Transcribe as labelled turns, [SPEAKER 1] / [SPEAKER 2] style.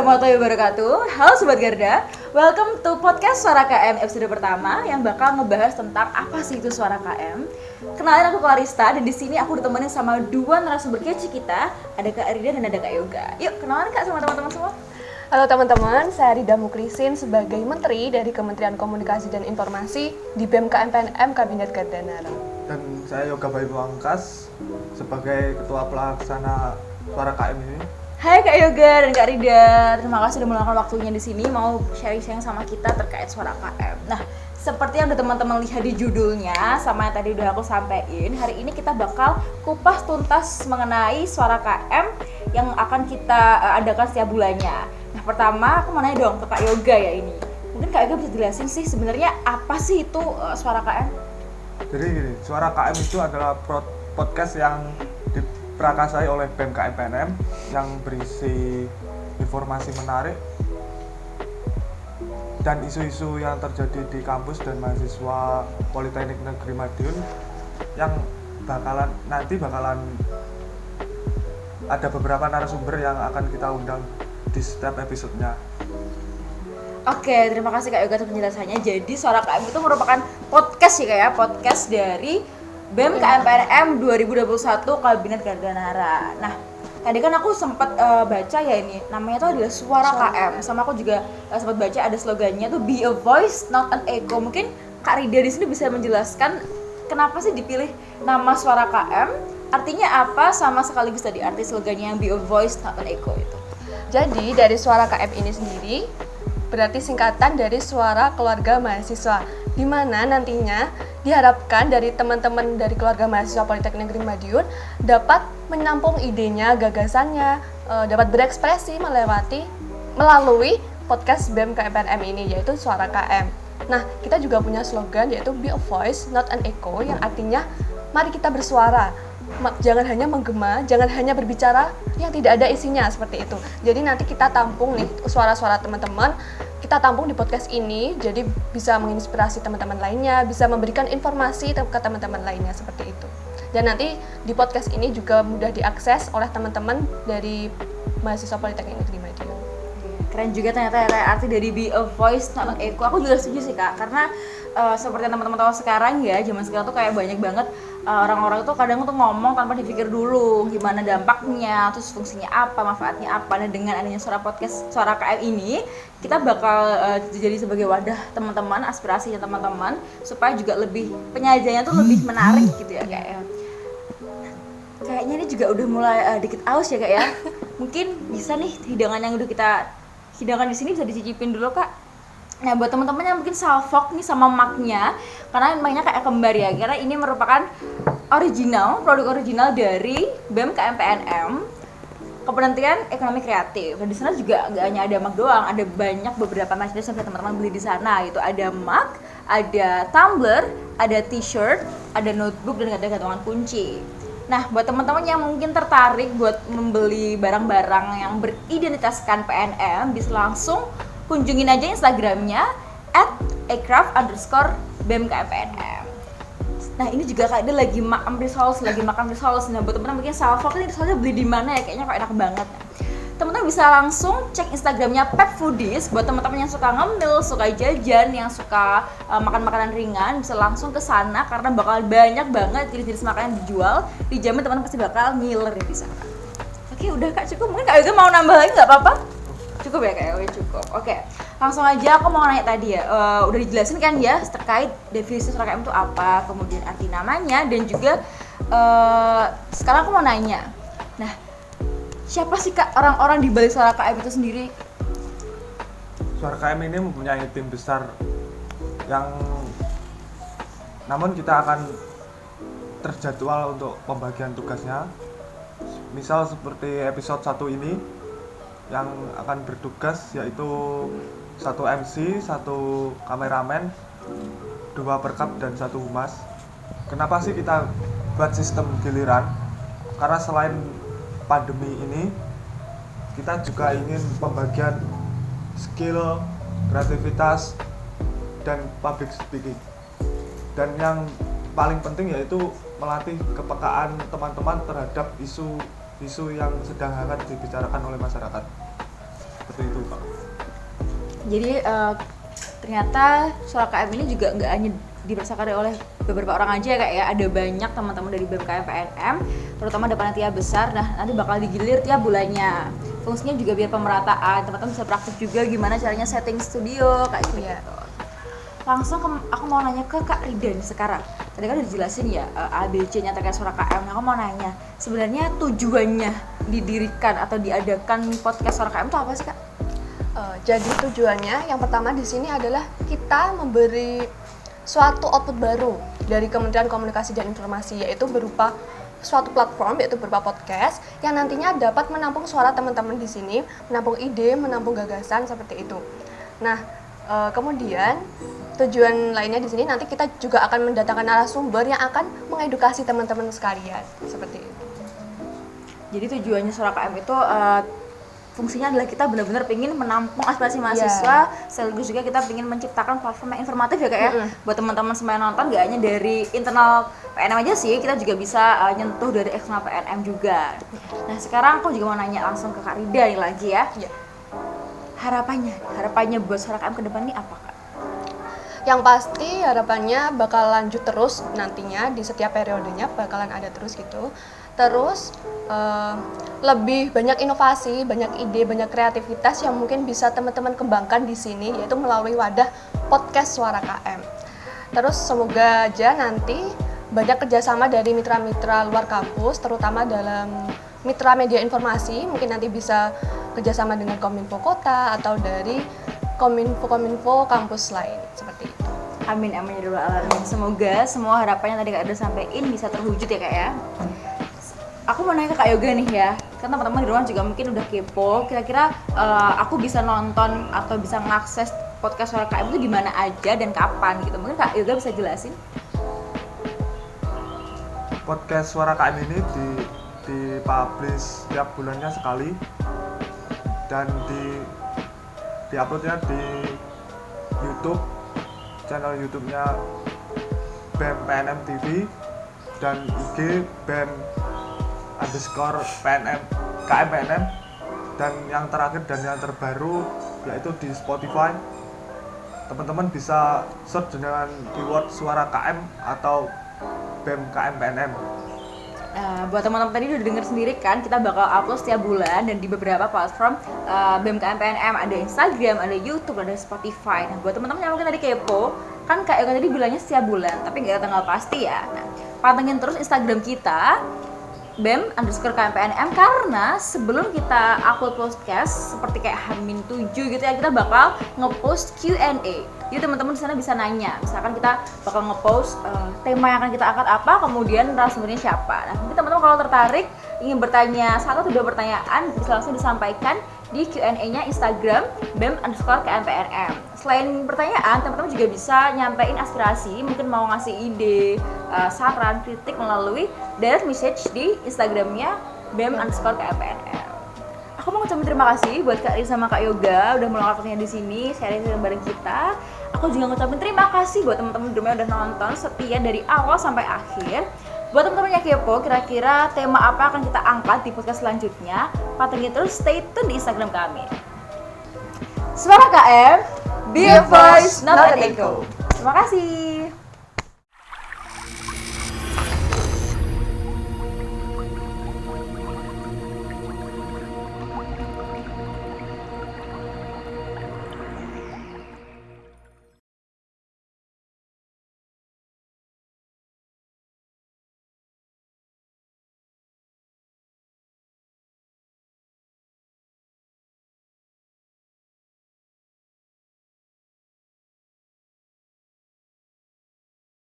[SPEAKER 1] warahmatullahi wabarakatuh. Halo Sobat Garda, welcome to podcast Suara KM episode pertama yang bakal ngebahas tentang apa sih itu Suara KM. Kenalin aku Clarista dan di sini aku ditemenin sama dua narasumber kece kita, ada Kak Rida dan ada Kak Yoga. Yuk kenalan Kak sama teman-teman semua.
[SPEAKER 2] Halo teman-teman, saya Rida Mukrisin sebagai Menteri dari Kementerian Komunikasi dan Informasi di BEM KMPNM Kabinet Gardanara.
[SPEAKER 3] Dan saya Yoga Bayu Angkas sebagai Ketua Pelaksana Suara KM ini.
[SPEAKER 1] Hai Kak Yoga dan Kak Rida, terima kasih sudah meluangkan waktunya di sini mau sharing-sharing sama kita terkait Suara KM. Nah, seperti yang udah teman-teman lihat di judulnya sama yang tadi udah aku sampaikan, hari ini kita bakal kupas tuntas mengenai Suara KM yang akan kita adakan setiap bulannya. Nah, pertama aku mau nanya dong ke Kak Yoga ya ini. Mungkin Kak Yoga bisa jelasin sih sebenarnya apa sih itu Suara KM?
[SPEAKER 3] Jadi gini, Suara KM itu adalah podcast yang diperakasai oleh BEM KMPNM yang berisi informasi menarik dan isu-isu yang terjadi di kampus dan mahasiswa Politeknik Negeri Madiun yang bakalan ada beberapa narasumber yang akan kita undang di setiap episodenya.
[SPEAKER 1] Oke, terima kasih Kak Yoga atas penjelasannya. Jadi Suara KM itu merupakan podcast ya Kak ya, podcast dari BEM KMPNM 2021 Kabinet Gardanara. Nah, tadi kan aku sempat baca ya ini, namanya itu adalah Suara KM. Sama aku juga sempat baca ada slogannya tuh Be a Voice, Not an Echo. Mungkin Kak Rida di sini bisa menjelaskan kenapa sih dipilih nama Suara KM? Artinya apa sama sekaligus tadi arti slogannya yang Be a Voice, Not an Echo itu.
[SPEAKER 2] Jadi dari Suara KM ini sendiri berarti singkatan dari Suara Keluarga Mahasiswa, di mana nantinya diharapkan dari teman-teman dari keluarga mahasiswa Politeknik Negeri Madiun dapat menampung idenya, gagasannya, dapat berekspresi melalui podcast BEM KMPNM ini, yaitu Suara KM. Nah, kita juga punya slogan yaitu Be a Voice, Not an Echo, yang artinya mari kita bersuara. Jangan hanya menggema, jangan hanya berbicara yang tidak ada isinya, seperti itu. Jadi nanti kita tampung nih suara-suara teman-teman, kita tampung di podcast ini, jadi bisa menginspirasi teman-teman lainnya, bisa memberikan informasi ke teman-teman lainnya, seperti itu. Dan nanti di podcast ini juga mudah diakses oleh teman-teman dari mahasiswa Politeknik Negeri Madiun.
[SPEAKER 1] Keren juga ternyata arti dari Be a Voice, Not an Echo. Aku juga setuju sih Kak, karena seperti yang teman-teman tahu sekarang ya, zaman sekarang tuh kayak banyak banget orang-orang tuh kadang tuh ngomong tanpa dipikir dulu gimana dampaknya, terus fungsinya apa, manfaatnya apa. Nah, dengan adanya suara podcast Suara KM ini, kita bakal jadi sebagai wadah teman-teman, aspirasinya teman-teman supaya juga lebih penyajiannya tuh lebih menarik gitu ya Kak ya. Kayaknya ini juga udah mulai dikit aus ya Kak ya. Mungkin bisa nih hidangan yang udah kita hidangan di sini bisa dicicipin dulu Kak. Nah, buat teman-teman yang mungkin salfok nih sama maknya, karena maknya kayak kembar ya, karena ini merupakan produk original dari BEM KMPNM, Kementerian Ekonomi Kreatif. Dan di sana juga nggak hanya ada mak doang, ada banyak beberapa macam yang bisa teman-teman beli di sana. Itu ada mak, ada tumbler, ada t-shirt, ada notebook dan ada gantungan kunci. Nah, buat teman-teman yang mungkin tertarik buat membeli barang-barang yang beridentitaskan PNM, bisa langsung kunjungin aja Instagramnya @aircraft_bemkmpnm. Nah, ini juga Kak, dia lagi makan rissoles. Nah, buat teman-teman mungkin salfok ini rissolesnya beli di mana ya? Kayaknya kok enak banget. Teman-teman bisa langsung cek Instagramnya Pep Foodies. Buat teman-teman yang suka ngemil, suka jajan, yang suka makan makanan ringan, bisa langsung ke sana karena bakal banyak banget jenis-jenis makanan yang dijual. Dijamin teman-teman pasti bakal ngiler di sana. Oke, udah Kak, cukup. Mungkin Kak Yoga mau nambah lagi nggak apa-apa? Cukup ya Kak Yoga, cukup. Oke, langsung aja aku mau nanya tadi ya. Udah dijelasin kan ya terkait definisi Suara KM itu apa, kemudian arti namanya, dan juga sekarang aku mau nanya. Nah, siapa sih Kak orang-orang di balik Suara KM itu sendiri?
[SPEAKER 3] Suara KM ini mempunyai tim besar yang namun kita akan terjadwal untuk pembagian tugasnya. Misal seperti episode 1 ini yang akan bertugas yaitu 1 MC, 1 kameramen, 2 perkap dan 1 humas. Kenapa sih kita buat sistem giliran? Karena selain pandemi ini, kita juga ingin pembagian skill, kreativitas, dan public speaking. Dan yang paling penting yaitu melatih kepekaan teman-teman terhadap isu yang sedang hangat dibicarakan oleh masyarakat. seperti itu Kak.
[SPEAKER 1] Jadi ternyata Suara KM ini juga nggak hanya dirasakan oleh beberapa orang aja ya Kak ya, ada banyak teman-teman dari BMKM PNM, terutama ada panitia besar. Nah nanti bakal digilir tiap bulannya. Fungsinya juga biar pemerataan, teman-teman bisa praktik juga gimana caranya setting studio kayak gitu.
[SPEAKER 2] Iya.
[SPEAKER 1] Langsung aku mau nanya ke Kak Rida nih sekarang. Tadi kan udah dijelasin ya ABC-nya terkait Suara KM. Nah aku mau nanya, sebenarnya tujuannya didirikan atau diadakan podcast Suara KM itu apa sih Kak?
[SPEAKER 2] Jadi tujuannya yang pertama di sini adalah kita memberi suatu output baru dari Kementerian Komunikasi dan Informasi, yaitu berupa suatu platform, yaitu berupa podcast yang nantinya dapat menampung suara teman-teman di sini, menampung ide, menampung gagasan seperti itu. Nah, kemudian tujuan lainnya di sini nanti kita juga akan mendatangkan narasumber yang akan mengedukasi teman-teman sekalian seperti itu.
[SPEAKER 1] Jadi tujuannya Suara KM itu fungsinya adalah kita benar-benar ingin menampung aspirasi mahasiswa, sekaligus juga kita ingin menciptakan platform yang informatif ya Kak ya. Buat teman-teman semua yang nonton, gak hanya dari internal PNM aja sih, kita juga bisa nyentuh dari eksternal PNM juga. Nah sekarang aku juga mau nanya langsung ke Kak Rida nih lagi ya. Harapannya buat Suara KM ke depan ini apa Kak?
[SPEAKER 2] Yang pasti harapannya bakal lanjut terus nantinya di setiap periodenya bakalan ada terus gitu. Terus lebih banyak inovasi, banyak ide, banyak kreativitas yang mungkin bisa teman-teman kembangkan di sini, yaitu melalui wadah podcast Suara KM. Terus semoga aja nanti banyak kerjasama dari mitra-mitra luar kampus, terutama dalam mitra media informasi, mungkin nanti bisa kerjasama dengan Kominfo Kota atau dari Kominfo kampus lain seperti itu.
[SPEAKER 1] Amin amin ya rabbal alamin. Semoga semua harapannya tadi Kak Rida sampein bisa terwujud ya Kak ya. Aku mau nanya ke Kak Yoga nih ya, kan teman-teman di rumah juga mungkin udah kepo, kira-kira aku bisa nonton atau bisa mengakses podcast Suara KM itu di mana aja dan kapan gitu. Mungkin Kak Yoga bisa jelasin?
[SPEAKER 3] Podcast Suara KM ini dipublish tiap bulannya sekali dan diuploadnya di YouTube, channel YouTube-nya BEM PNM TV dan IG BEM_PNM KM PNM, dan yang terakhir dan yang terbaru yaitu di Spotify. Teman-teman bisa search dengan keyword Suara KM atau BEM KM PNM.
[SPEAKER 1] Buat teman-teman tadi udah denger sendiri kan, kita bakal upload setiap bulan dan di beberapa platform BMKM PNM, ada Instagram, ada YouTube, ada Spotify. Nah buat teman-teman yang mungkin tadi kepo, kan Kak Yoga tadi bilangnya setiap bulan, tapi nggak ada tanggal pasti ya. Nah, pantengin terus Instagram kita BEM_KMPNM, karena sebelum kita upload podcast seperti kayak H-7 gitu ya, kita bakal ngepost Q&A. Jadi teman-teman di sana bisa nanya, misalkan kita bakal ngepost tema yang akan kita angkat apa, kemudian narasumbernya siapa. Nah, mungkin teman-teman kalau tertarik ingin bertanya satu atau dua pertanyaan, bisa langsung disampaikan di Q&A-nya Instagram BEM_KMPNM. Selain pertanyaan, teman-teman juga bisa nyampein aspirasi, mungkin mau ngasih ide, saran, kritik melalui direct message di Instagramnya BEM_KMPNM. Aku mau ngucapin terima kasih buat Kak Rida sama Kak Yoga udah meluangkan waktunya di sini sharing bareng kita. Aku juga ngucapin terima kasih buat teman-teman di rumah yang udah nonton setia dari awal sampai akhir. Buat teman-teman yang kepo, kira-kira tema apa akan kita angkat di podcast selanjutnya? Pantengin terus, stay tune di Instagram kami. Suara KM, be a voice, not an echo. Terima kasih.